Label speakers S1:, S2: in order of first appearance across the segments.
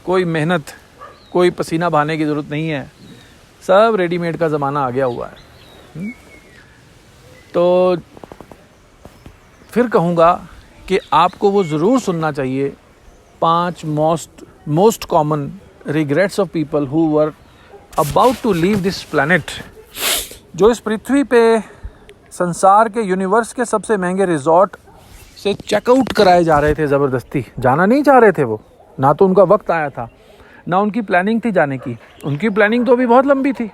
S1: कोई मेहनत, कोई पसीना बहाने की ज़रूरत नहीं है, सब रेडीमेड का ज़माना आ गया हुआ है। तो फिर कहूँगा कि आपको वो ज़रूर सुनना चाहिए 5 most common regrets of people who were about to leave this planet. जो इस पृथ्वी पे संसार के यूनिवर्स के सबसे महंगे रिजॉर्ट से चेकआउट कराए जा रहे थे ज़बरदस्ती, जाना नहीं चाह रहे थे वो, ना तो उनका वक्त आया था, ना उनकी प्लानिंग थी जाने की। उनकी प्लानिंग तो अभी बहुत लंबी थी,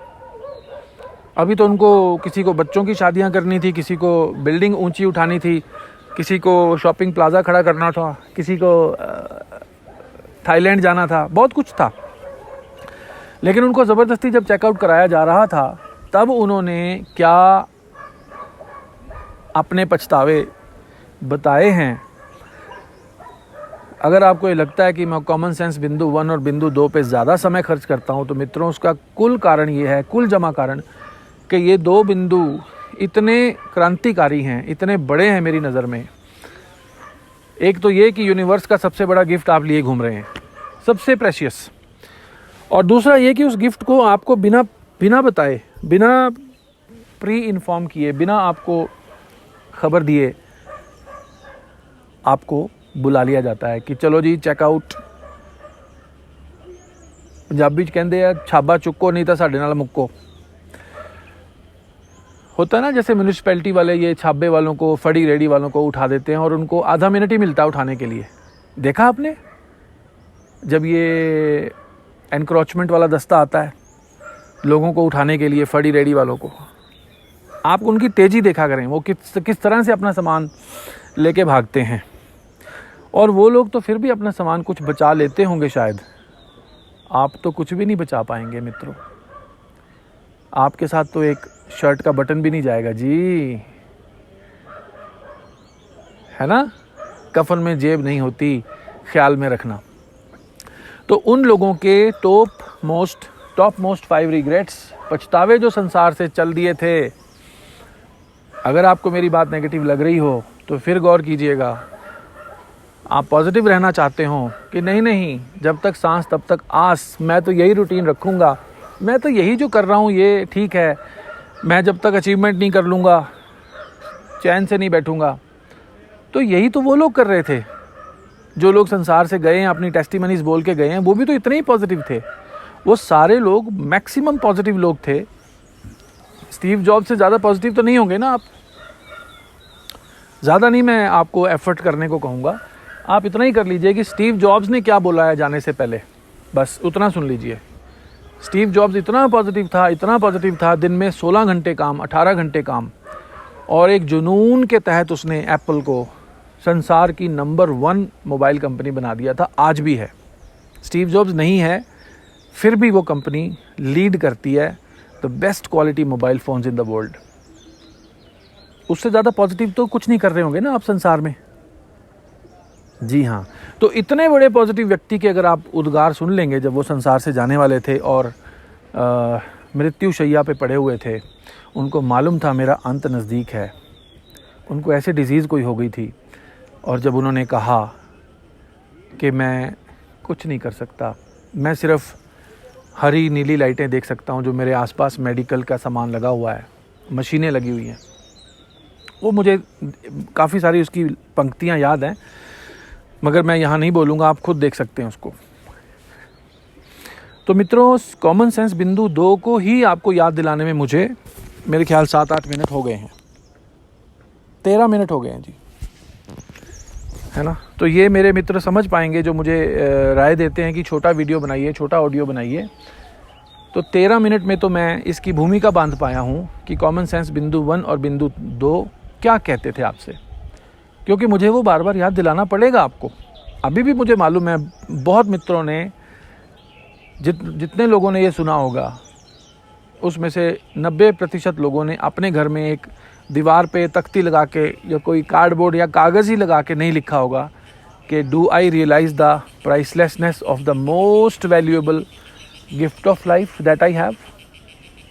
S1: अभी तो उनको किसी को बच्चों की शादियां करनी थी, किसी को बिल्डिंग ऊंची उठानी थी, किसी को शॉपिंग प्लाजा खड़ा करना था, किसी को थाईलैंड जाना था, बहुत कुछ था। लेकिन उनको ज़बरदस्ती जब चेकआउट कराया जा रहा था तब उन्होंने क्या अपने पछतावे बताए हैं। अगर आपको ये लगता है कि मैं कॉमन सेंस बिंदु 1 और बिंदु 2 पे ज़्यादा समय खर्च करता हूँ, तो मित्रों उसका कुल कारण ये है, कुल जमा कारण, कि ये 2 बिंदु इतने क्रांतिकारी हैं, इतने बड़े हैं मेरी नज़र में। एक तो ये कि यूनिवर्स का सबसे बड़ा गिफ्ट आप लिए घूम रहे हैं, सबसे प्रेशियस, और दूसरा ये कि उस गिफ्ट को आपको बिना बताए, बिना प्री इन्फॉर्म किए, बिना आपको खबर दिए आपको बुला लिया जाता है कि चलो जी चेकआउट। पंजाबी च कहते हैं छाबा चुको नहीं तो साडे नाल मुक्को। होता है ना, जैसे म्यूनिसिपैलिटी वाले ये छाबे वालों को, फड़ी रेडी वालों को उठा देते हैं और उनको आधा मिनट ही मिलता है उठाने के लिए। देखा आपने, जब ये एनक्रोचमेंट वाला दस्ता आता है लोगों को उठाने के लिए, फड़ी रेडी वालों को, आप उनकी तेज़ी देखा करें, वो किस तरह से अपना सामान लेके भागते हैं। और वो लोग तो फिर भी अपना सामान कुछ बचा लेते होंगे शायद, आप तो कुछ भी नहीं बचा पाएंगे मित्रों। आपके साथ तो एक शर्ट का बटन भी नहीं जाएगा जी, है ना। कफन में जेब नहीं होती, ख्याल में रखना। तो उन लोगों के टॉप मोस्ट 5 रिग्रेट्स, पछतावे जो संसार से चल दिए थे। अगर आपको मेरी बात नेगेटिव लग रही हो तो फिर गौर कीजिएगा। आप पॉजिटिव रहना चाहते हो कि नहीं, जब तक सांस तब तक आस, मैं तो यही रूटीन रखूँगा, मैं तो यही जो कर रहा हूँ ये ठीक है, मैं जब तक अचीवमेंट नहीं कर लूँगा चैन से नहीं बैठूँगा। तो यही तो वो लोग कर रहे थे, जो लोग संसार से गए हैं, अपनी टेस्टिमनीज बोल के गए हैं, वो भी तो इतने ही पॉजिटिव थे। वो सारे लोग मैक्सिमम पॉजिटिव लोग थे। स्टीव जॉब से ज़्यादा पॉजिटिव तो नहीं होंगे ना आप। ज़्यादा नहीं मैं आपको एफर्ट करने को कहूँगा, आप इतना ही कर लीजिए कि स्टीव जॉब्स ने क्या बोला है जाने से पहले, बस उतना सुन लीजिए। स्टीव जॉब्स इतना पॉजिटिव था, दिन में 16 घंटे काम, 18 घंटे काम, और एक जुनून के तहत उसने एप्पल को संसार की नंबर 1 मोबाइल कंपनी बना दिया था, आज भी है। स्टीव जॉब्स नहीं है, फिर भी वो कंपनी लीड करती है the best quality mobile phones in the world. उससे ज़्यादा पॉजिटिव तो कुछ नहीं कर रहे होंगे ना आप संसार में। जी हाँ, तो इतने बड़े पॉजिटिव व्यक्ति के अगर आप उद्गार सुन लेंगे जब वो संसार से जाने वाले थे और मृत्यु शैया पे पड़े हुए थे, उनको मालूम था मेरा अंत नज़दीक है, उनको ऐसे डिजीज़ कोई हो गई थी, और जब उन्होंने कहा कि मैं कुछ नहीं कर सकता, मैं सिर्फ हरी नीली लाइटें देख सकता हूँ जो मेरे आसपास मेडिकल का सामान लगा हुआ है, मशीनें लगी हुई हैं, वो मुझे काफ़ी सारी उसकी पंक्तियाँ याद हैं, मगर मैं यहाँ नहीं बोलूँगा, आप खुद देख सकते हैं उसको। तो मित्रों, कॉमन सेंस बिंदु 2 को ही आपको याद दिलाने में मुझे मेरे ख्याल 7-8 मिनट हो गए हैं, 13 मिनट हो गए हैं जी, है ना। तो ये मेरे मित्र समझ पाएंगे जो मुझे राय देते हैं कि छोटा वीडियो बनाइए, छोटा ऑडियो बनाइए। तो 13 मिनट में तो मैं इसकी भूमिका बांध पाया हूँ कि कॉमन सेंस बिंदु 1 और बिंदु 2 क्या कहते थे आपसे, क्योंकि मुझे वो बार बार याद दिलाना पड़ेगा आपको। अभी भी मुझे मालूम है बहुत मित्रों ने, जितने लोगों ने ये सुना होगा उसमें से 90% लोगों ने अपने घर में एक दीवार पे तख्ती लगा के या कोई कार्डबोर्ड या कागज़ ही लगा के नहीं लिखा होगा कि do I realise the pricelessness of the most valuable gift of life that I have,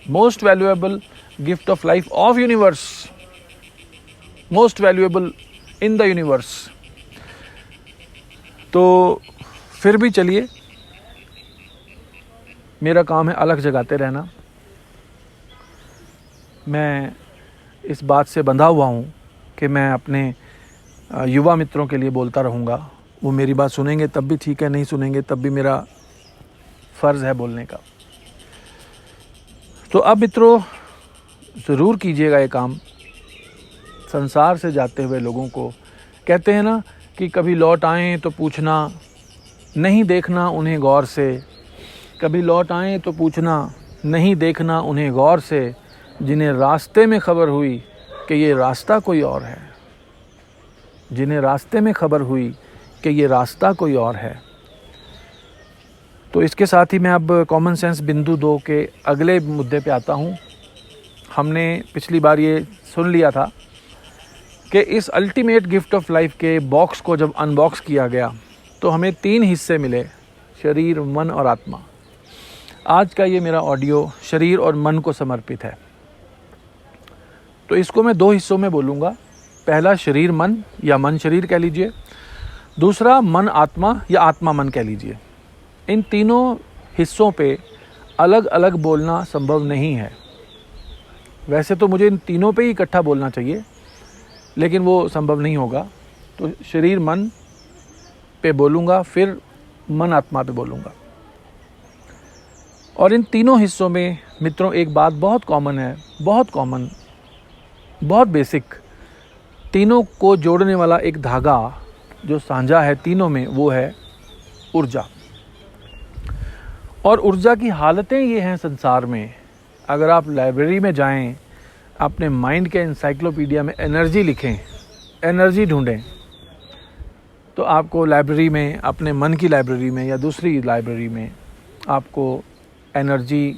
S1: most valuable gift of life of universe, most valuable in the universe. तो फिर भी चलिए, मेरा काम है अलग जगाते रहना। मैं इस बात से बंधा हुआ हूँ कि मैं अपने युवा मित्रों के लिए बोलता रहूँगा। वो मेरी बात सुनेंगे तब भी ठीक है, नहीं सुनेंगे तब भी मेरा फ़र्ज़ है बोलने का। तो अब मित्रों ज़रूर कीजिएगा ये काम। संसार से जाते हुए लोगों को कहते हैं ना कि कभी लौट आएँ तो पूछना, नहीं देखना उन्हें गौर से। कभी लौट आएँ तो पूछना, नहीं देखना उन्हें गौर से। जिन्हें रास्ते में खबर हुई कि ये रास्ता कोई और है। जिन्हें रास्ते में खबर हुई कि ये रास्ता कोई और है। तो इसके साथ ही मैं अब कॉमन सेंस बिंदु 2 के अगले मुद्दे पे आता हूँ। हमने पिछली बार ये सुन लिया था कि इस अल्टीमेट गिफ्ट ऑफ लाइफ के बॉक्स को जब अनबॉक्स किया गया तो हमें 3 हिस्से मिले, शरीर, मन और आत्मा। आज का ये मेरा ऑडियो शरीर और मन को समर्पित है। तो इसको मैं 2 हिस्सों में बोलूँगा। पहला शरीर मन या मन शरीर कह लीजिए, दूसरा मन आत्मा या आत्मा मन कह लीजिए। इन तीनों हिस्सों पे अलग अलग बोलना संभव नहीं है। वैसे तो मुझे इन तीनों पे ही इकट्ठा बोलना चाहिए, लेकिन वो संभव नहीं होगा। तो शरीर मन पे बोलूँगा, फिर मन आत्मा पे बोलूँगा। और इन तीनों हिस्सों में मित्रों एक बात बहुत कॉमन है, बहुत कॉमन, बहुत बेसिक। तीनों को जोड़ने वाला एक धागा जो साझा है तीनों में, वो है ऊर्जा। और ऊर्जा की हालतें ये हैं संसार में। अगर आप लाइब्रेरी में जाएं, अपने माइंड के इंसाइक्लोपीडिया में एनर्जी लिखें, एनर्जी ढूंढें, तो आपको लाइब्रेरी में, अपने मन की लाइब्रेरी में या दूसरी लाइब्रेरी में आपको energy,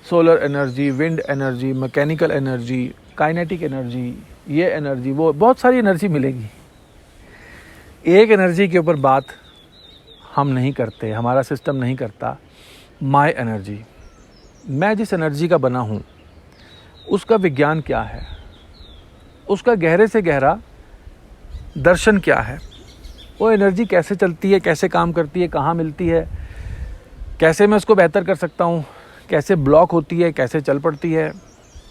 S1: solar energy, wind energy, mechanical energy, kinetic energy, ये एनर्जी, वो बहुत सारी एनर्जी मिलेगी। एक एनर्जी के ऊपर बात हम नहीं करते, हमारा सिस्टम नहीं करता, माय एनर्जी। मैं जिस एनर्जी का बना हूँ उसका विज्ञान क्या है, उसका गहरे से गहरा दर्शन क्या है, वो एनर्जी कैसे चलती है, कैसे काम करती है, कहाँ मिलती है, कैसे मैं उसको बेहतर कर सकता हूँ, कैसे ब्लॉक होती है, कैसे चल पड़ती है,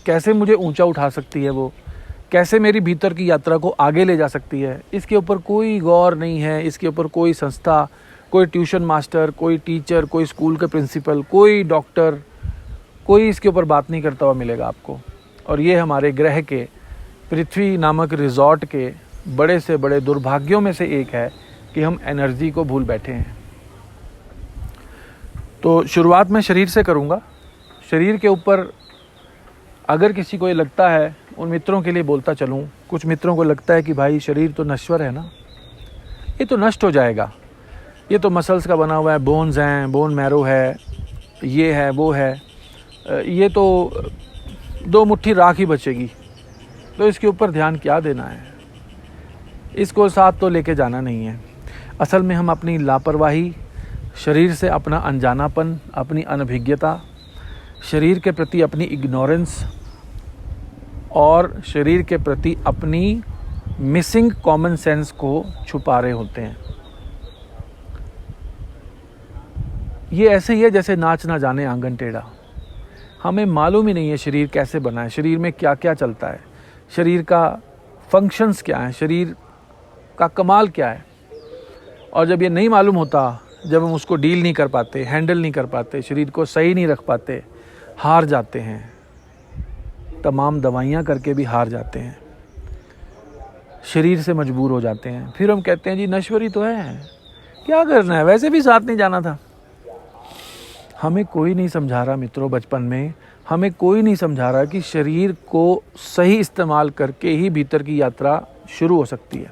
S1: कैसे मुझे ऊंचा उठा सकती है वो, कैसे मेरी भीतर की यात्रा को आगे ले जा सकती है। इसके ऊपर कोई गौर नहीं है। इसके ऊपर कोई संस्था, कोई ट्यूशन मास्टर, कोई टीचर, कोई स्कूल के प्रिंसिपल, कोई डॉक्टर, कोई इसके ऊपर बात नहीं करता हुआ मिलेगा आपको। और ये हमारे ग्रह के, पृथ्वी नामक रिजॉर्ट के बड़े से बड़े दुर्भाग्यों में से एक है कि हम एनर्जी को भूल बैठे हैं। तो शुरुआत मैं शरीर से करूँगा। शरीर के ऊपर अगर किसी को ये लगता है, उन मित्रों के लिए बोलता चलूँ, कुछ मित्रों को लगता है कि भाई शरीर तो नश्वर है ना, ये तो नष्ट हो जाएगा, ये तो मसल्स का बना हुआ है, बोन्स हैं, बोन मैरो है, ये है, वो है, ये तो 2 मुट्ठी राख ही बचेगी, तो इसके ऊपर ध्यान क्या देना है, इसको साथ तो लेके जाना नहीं है। असल में हम अपनी लापरवाही, शरीर से अपना अनजानापन, अपनी अनभिज्ञता, शरीर के प्रति अपनी इग्नोरेंस और शरीर के प्रति अपनी मिसिंग कॉमन सेंस को छुपा रहे होते हैं। ये ऐसे ही है जैसे नाच ना जाने आंगन टेढ़ा। हमें मालूम ही नहीं है शरीर कैसे बना है, शरीर में क्या क्या चलता है, शरीर का फंक्शंस क्या है, शरीर का कमाल क्या है। और जब ये नहीं मालूम होता, जब हम उसको डील नहीं कर पाते, हैंडल नहीं कर पाते, शरीर को सही नहीं रख पाते, हार जाते हैं। तमाम दवाइयाँ करके भी हार जाते हैं, शरीर से मजबूर हो जाते हैं। फिर हम कहते हैं जी नश्वरी तो है, क्या करना है, वैसे भी साथ नहीं जाना था। हमें कोई नहीं समझा रहा मित्रों, बचपन में हमें कोई नहीं समझा रहा कि शरीर को सही इस्तेमाल करके ही भीतर की यात्रा शुरू हो सकती है।